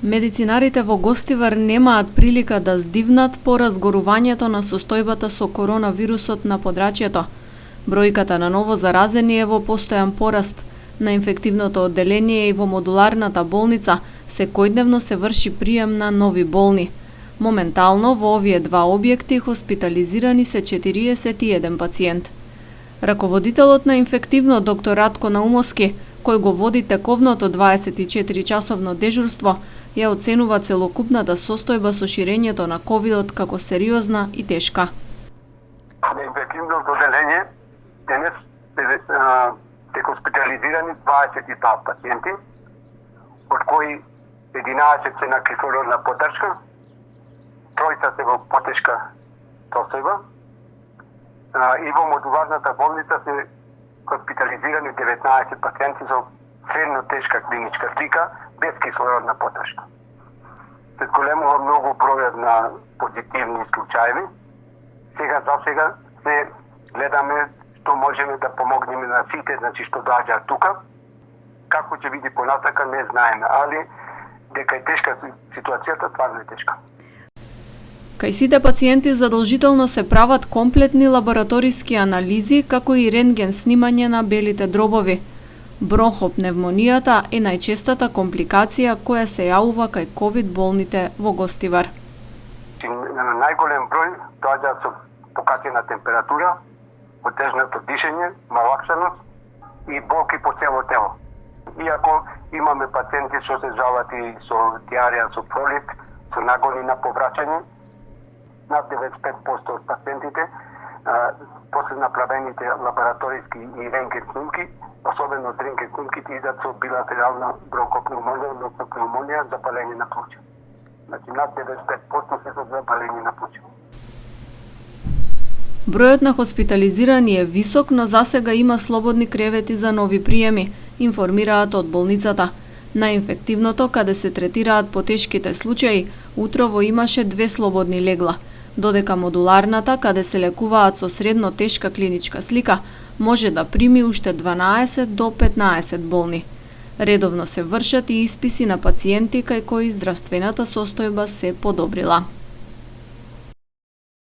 Медицинарите во Гостивар немаат прилика да здивнат по разгорувањето на состојбата со коронавирусот на подрачјето. Бројката на ново заразени е во постојан пораст. На инфективното одделение и во модуларната болница секојдневно се врши прием на нови болни. Моментално во овие два објекти хоспитализирани се 41 пациент. Раководителот на инфективно доктор Ратко Наумовски, кој го води тековното 24-часовно дежурство, ја оценува целокупната состојба со ширењето на ковидот како сериозна и тешка. На инфективното одделение денес се хоспитализирани 22 пациенти, од кои 11 се на кислородна поддршка, тројца се во потешка состојба, и во модуларната болница се хоспитализирани 19 пациенти со средно тешка клиничка слика без кислородна поддршка. Се големува многу бројот на позитивни случаи. За сега се гледаме што можеме да помогнеме на сите, што доаѓаат тука. Како ќе биде понатака не знаеме, али дека е тешка ситуацијата, стварно е тешка. Кај сите пациенти задолжително се прават комплетни лабораториски анализи, како и рентген снимање на белите дробови. Бронхопневмонијата е најчестата компликација која се јавува кај ковид болните во Гостивар. Најголем број доаѓаат со покатена температура, отежнато дишење, малаксаност и болки по цело тело. Иако имаме пациенти што се жалат и со диарија, со пролив, со нагони на повраќање, над 95% од пациентите после направените лабораториски и рентген снимки, особено од рентген снимките идат со билатерална бронхопневмонија, носопневмонија, запалење на плуќа. Значи над 95% се со запалење на плуќа. Бројот на хоспитализирани е висок, но засега има слободни кревети за нови приеми, информираат од болницата. На инфективното, каде се третираат потешките случаи, утрово имаше 2 слободни легла, додека модуларната, каде се лекуваат со средно тешка клиничка слика, може да прими уште 12 до 15 болни. Редовно се вршат и исписи на пациенти кај кои здравствената состојба се подобрила.